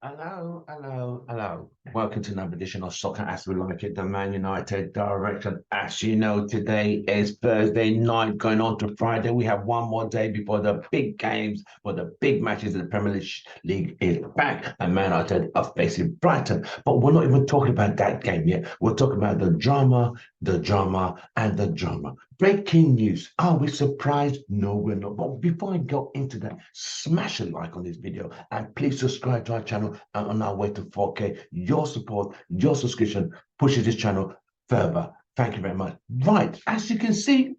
Hello, hello, hello. Welcome to another edition of Soccer As We Like It, the Man United direction. As you know, today is Thursday night, going on to Friday. We have one more day before the big games, for the big matches. The Premier League is back, and Man United are facing Brighton. But we're not even talking about that game yet. We're talking about the drama, and the drama. Breaking news. Are we surprised? No, we're not. But before I go into that, smash a like on this video and please subscribe to our channel and on our way to 4K. Your support, your subscription pushes this channel further. Thank you very much. Right, as you can see,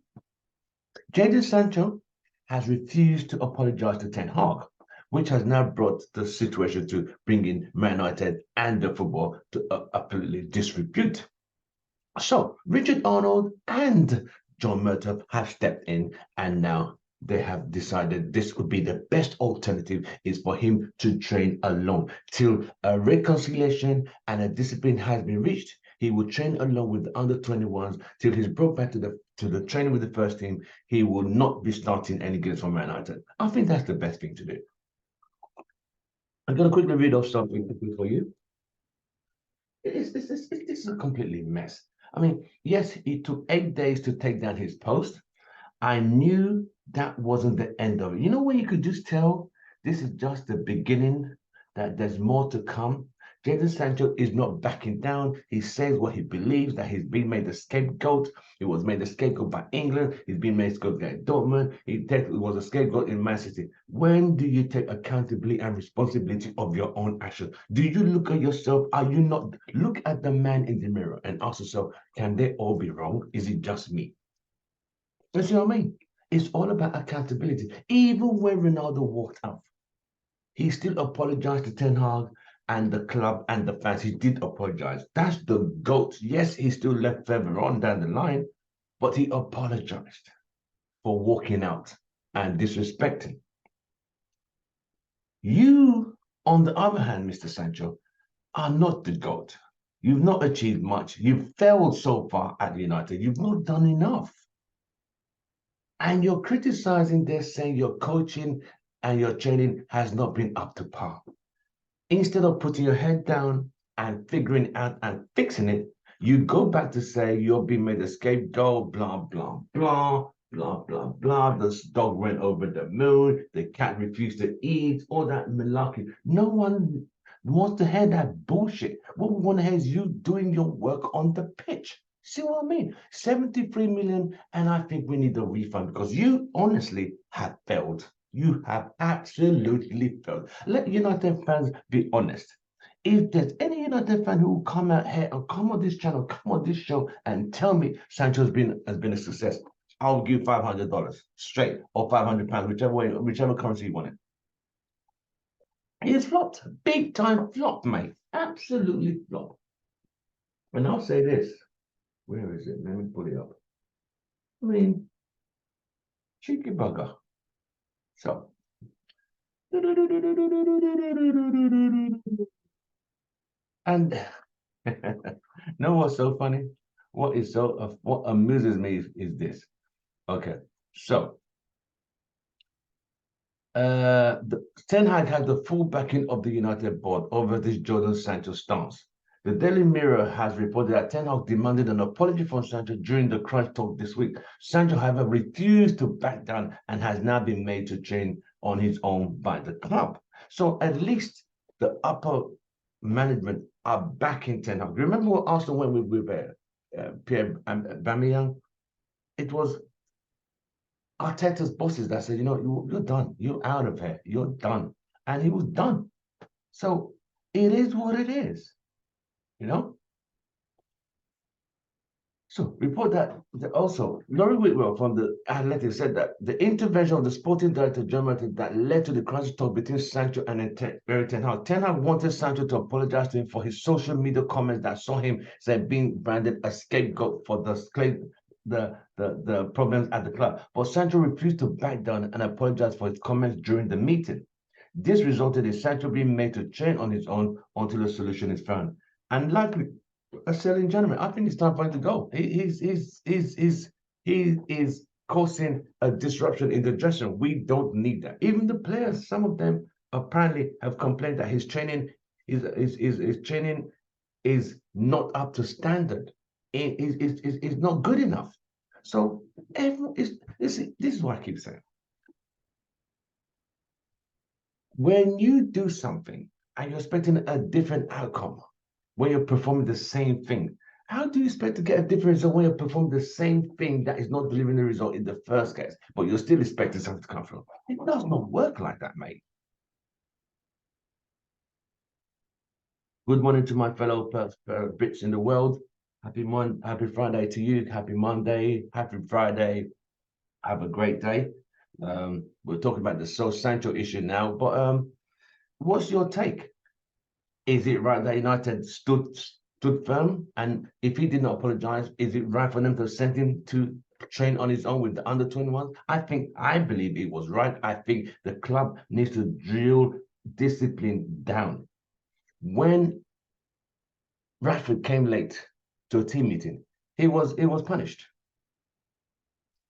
Jadon Sancho has refused to apologize to Ten Hag, which has now brought the situation to bringing Man United and the football to absolutely disrepute. So Richard Arnold and John Murtough have stepped in, and now they have decided this would be the best alternative is for him to train alone till a reconciliation and a discipline has been reached. He will train alone with the under 21s till he's brought back to the training with the first team. He will not be starting any games for Man United. I think that's the best thing to do. I'm going to quickly read off something for you. This is a completely mess. I mean, yes, it took 8 days to take down his post. I knew that wasn't the end of it. You know when you could just tell this is just the beginning, that there's more to come? Jadon Sancho is not backing down. He says what he believes, that he's been made the scapegoat. He was made the scapegoat by England. He's been made scapegoat by Dortmund. He was a scapegoat in Man City. When do you take accountability and responsibility of your own actions? Do you look at yourself? Are you not? Look at the man in the mirror and ask yourself, can they all be wrong? Is it just me? You see what I mean? It's all about accountability. Even when Ronaldo walked out, he still apologized to Ten Hag and the club and the fans. He did apologize. That's the GOAT. Yes, he still left further on down the line, but he apologized for walking out and disrespecting. You, on the other hand, Mr. Sancho, are not the GOAT. You've not achieved much. You've failed so far at United. You've not done enough. And you're criticizing this, saying your coaching and your training has not been up to par. Instead of putting your head down and figuring out and fixing it, you go back to say you're being made a scapegoat, blah, blah, blah, blah, blah, blah. The dog went over the moon, the cat refused to eat, all that malarkey. No one wants to hear that bullshit. What we want to hear is you doing your work on the pitch. See what I mean? 73 million, and I think we need a refund because you honestly have failed. You have absolutely failed. Let United fans be honest. If there's any United fan who will come out here and come on this channel, come on this show, and tell me Sancho has been a success, I'll give $500 straight or £500, whichever currency you want it. He's flopped, big time flop, mate, absolutely flop. And I'll say this. Where is it? Let me pull it up. I mean, cheeky bugger. So, and know what's so funny? What amuses me is this. Okay, so Ten Hag had the full backing of the United board over this Jordan Sancho stance. The Daily Mirror has reported that Ten Hag demanded an apology from Sancho during the crunch talk this week. Sancho, however, refused to back down and has now been made to train on his own by the club. So at least the upper management are backing Ten Hag. Remember what Arsenal went with Pierre Aubameyang? It was Arteta's bosses that said, you're done. You're out of here. You're done. And he was done. So it is what it is, you know? So report that also, Laurie Whitwell from the Athletic said that the intervention of the sporting director, John Martin, that led to the crisis talk between Sancho and Erik Ten Hag. Ten Hag wanted Sancho to apologize to him for his social media comments that saw him said being branded a scapegoat for the problems at the club. But Sancho refused to back down and apologize for his comments during the meeting. This resulted in Sancho being made to train on his own until a solution is found. And likely a selling gentleman, I think it's time for him to go. He is causing a disruption in the dressing room. We don't need that. Even the players, some of them apparently have complained that his training his training is not up to standard. Is not good enough. So everyone is this is what I keep saying. When you do something and you're expecting a different outcome when you're performing the same thing, how do you expect to get a different result when you're performing the same thing that is not delivering the result in the first case, but you're still expecting something to come through? It does not work like that, mate. Good morning to my fellow Brits in the world. Happy Friday to you. Happy Monday. Happy Friday. Have a great day. We're talking about the Sancho issue now, but what's your take? Is it right that United stood firm? And if he did not apologize, is it right for them to send him to train on his own with the under 21? I believe it was right. I think the club needs to drill discipline down. When Rashford came late to a team meeting, he was punished.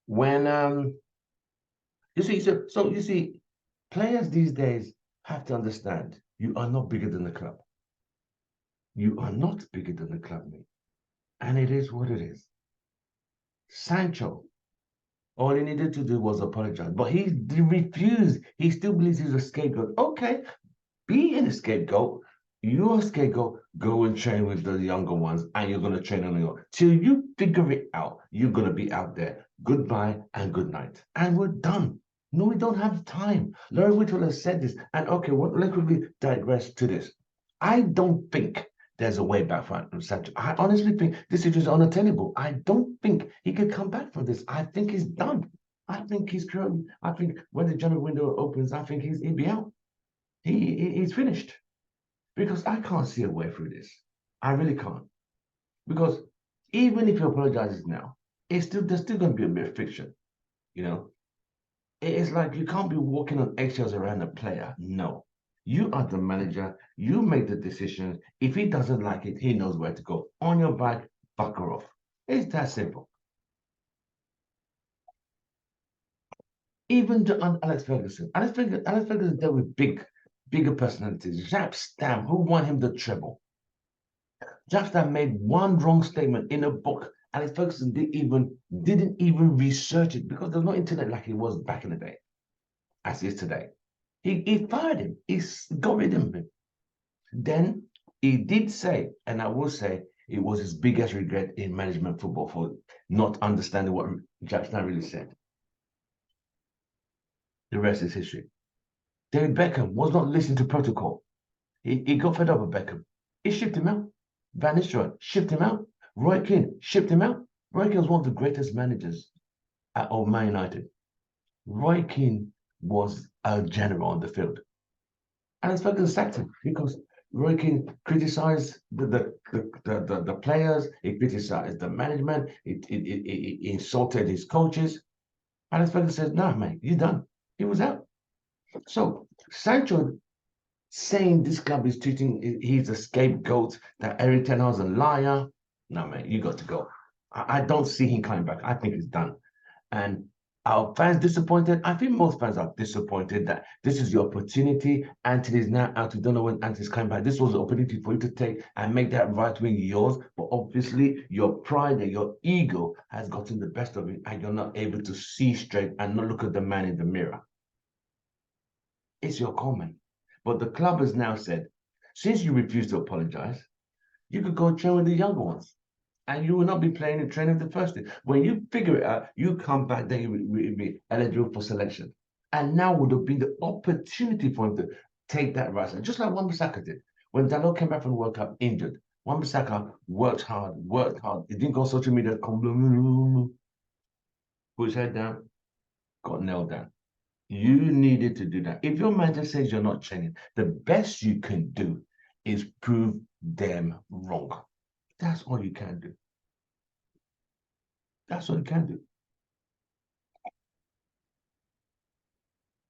When you see, so you see, players these days have to understand you are not bigger than the club. You are not bigger than the club, mate. And it is what it is. Sancho, all he needed to do was apologize, but he refused. He still believes he's a scapegoat. Okay, be an scapegoat. You're a scapegoat. Go and train with the younger ones, and you're gonna train on your own. Till you figure it out, you're gonna be out there. Goodbye and good night. And we're done. No, we don't have time. Larry Whittle has said this. And okay, let's quickly digress to this. I don't think there's a way back for Sancho. I honestly think this is unattainable. I don't think he could come back from this. I think he's done. I think he's currently, I think when the January window opens, I think he'll be out. He's finished. Because I can't see a way through this. I really can't. Because even if he apologizes now, there's still gonna be a bit of friction, you know. It's like you can't be walking on eggshells around a player. No. You are the manager. You make the decisions. If he doesn't like it, he knows where to go. On your back, fuck her off. It's that simple. Even to Alex Ferguson. Alex Ferguson dealt with bigger personalities. Jack Stam, who won him the treble. Jack Stam made one wrong statement in a book. Alex Ferguson didn't even research it because there's no internet like it was back in the day, as is today. He fired him. He got rid of him. Then he did say, and I will say, it was his biggest regret in management football for not understanding what Jackson really said. The rest is history. David Beckham was not listening to protocol. He got fed up with Beckham. He shipped him out. Van Nistelrooy shipped him out. Roy Keane shipped him out. Roy Keane was one of the greatest managers of Man United. Roy Keane was a general on the field. And it's Ferguson sacked him because Roy Keane criticized the players, he criticized the management, he insulted his coaches. And Ferguson said, "No, mate, you're done." He was out. So Sancho saying this club is treating, he's a scapegoat, that Eric Ten Hag's a liar. No, mate, you got to go. I don't see him coming back. I think he's done. And are fans disappointed? I think most fans are disappointed that this is your opportunity. Anthony's now out. We don't know when Anthony's coming back. This was an opportunity for you to take and make that right wing yours. But obviously, your pride and your ego has gotten the best of it, and you're not able to see straight and not look at the man in the mirror. It's your comment. But the club has now said, since you refuse to apologize, you could go train with the younger ones and you will not be playing in training the first day. When you figure it out, you come back, then you will be eligible for selection. And now would have been the opportunity for him to take that right. Just like Wan-Bissaka did. When Dalot came back from the World Cup injured, Wan-Bissaka worked hard. He didn't go on social media, put his head down, got nailed down. You needed to do that. If your manager says you're not training, the best you can do is prove them wrong. That's all you can do. That's all you can do.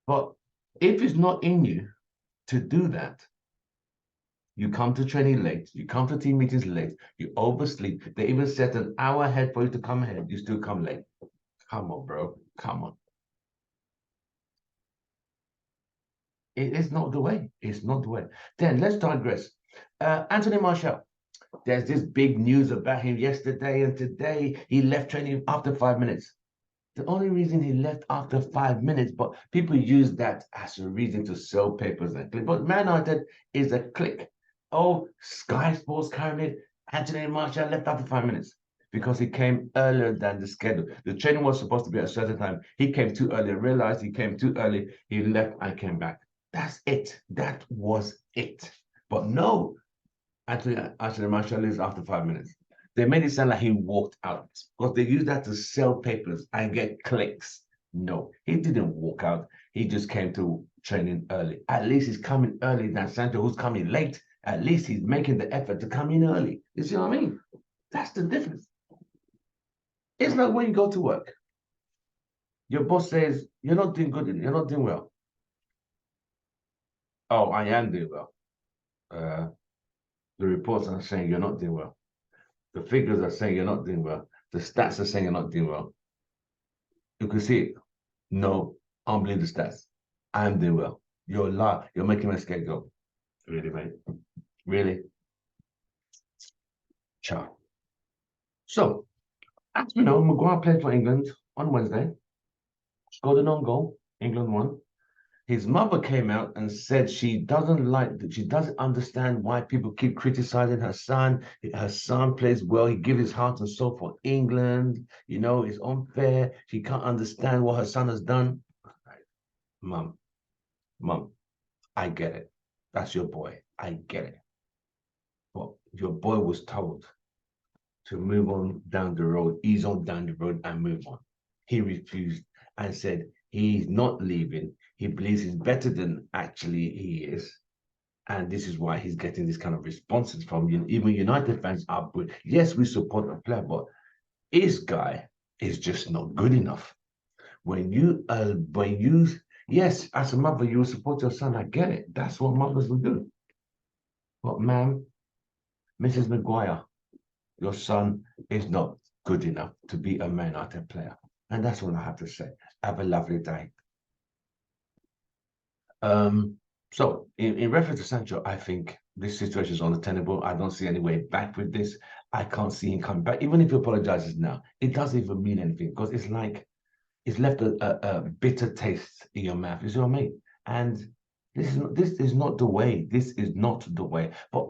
But if it's not in you to do that, you come to training late, you come to team meetings late, you oversleep. They even set an hour ahead for you to come ahead. You still come late. Come on, bro. Come on. It's not the way. It's not the way. Then let's digress. Anthony Martial. There's this big news about him yesterday and today. He left training after 5 minutes. The only reason he left after 5 minutes, but people use that as a reason to sell papers and click. But Man United is a click. Oh, Sky Sports carrying it. Anthony Martial left after 5 minutes because he came earlier than the schedule. The training was supposed to be at a certain time. He came too early, realized he came too early. He left and came back. That's it. That was it. But no, Anthony Martial leaves after 5 minutes. They made it sound like he walked out because they use that to sell papers and get clicks. No, he didn't walk out. He just came to training early. At least he's coming early than Sancho, who's coming late. At least he's making the effort to come in early. You see what I mean? That's the difference. It's like when you go to work. Your boss says, you're not doing good, you're not doing well. Oh, I am doing well. The reports are saying you're not doing well. The figures are saying you're not doing well. The stats are saying you're not doing well. You can see it. No, I don't believe the stats. I'm doing well. You're a lie. You're making my scapegoat. Really, mate? Really? Ciao. So, as we know, Maguire played for England on Wednesday. Scored an own goal. England won. His mother came out and said she doesn't understand why people keep criticizing her son. Her son plays well. He gives his heart and soul for England. You know, it's unfair. She can't understand what her son has done. Mum, I get it. That's your boy. I get it. But your boy was told to move on down the road, ease on down the road and move on. He refused and said he's not leaving. He believes he's better than actually he is. And this is why he's getting this kind of responses from even United fans are good. Yes, we support the player, but his guy is just not good enough. Yes, as a mother, you support your son. I get it. That's what mothers will do. But ma'am, Mrs. Maguire, your son is not good enough to be a Man United player. And that's what I have to say. Have a lovely day. So in reference to Sancho, I think this situation is untenable. I don't see any way back with this. I can't see him coming back. Even if he apologizes now, it doesn't even mean anything because it's like it's left a bitter taste in your mouth. You see what I mean? And this is not the way. This is not the way. But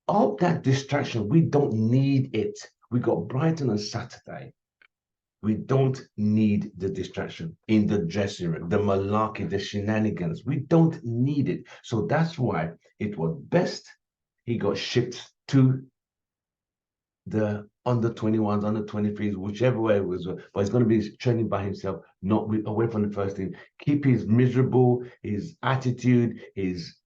all that distraction, we don't need it. We got Brighton on Saturday. We don't need the distraction in the dressing room, the malarkey, the shenanigans. We don't need it. So that's why it was best he got shipped to the under 21s, under 23s, whichever way it was. But he's going to be training by himself, not away from the first team. Keep his miserable, his attitude, his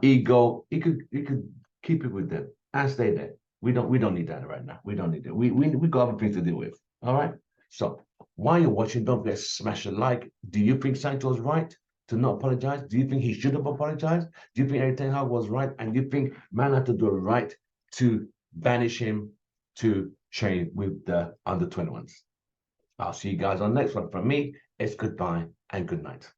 ego. He could keep it with them and stay there. We don't need that right now. We don't need it. We got other things to deal with. All right. So while you're watching, don't forget to smash a like. Do you think Sancho's right to not apologize? Do you think he should have apologized? Do you think Eric Ten Hag was right? And do you think Man had to do it right to banish him to train with the under 21s? I'll see you guys on the next one. From me, it's goodbye and good night.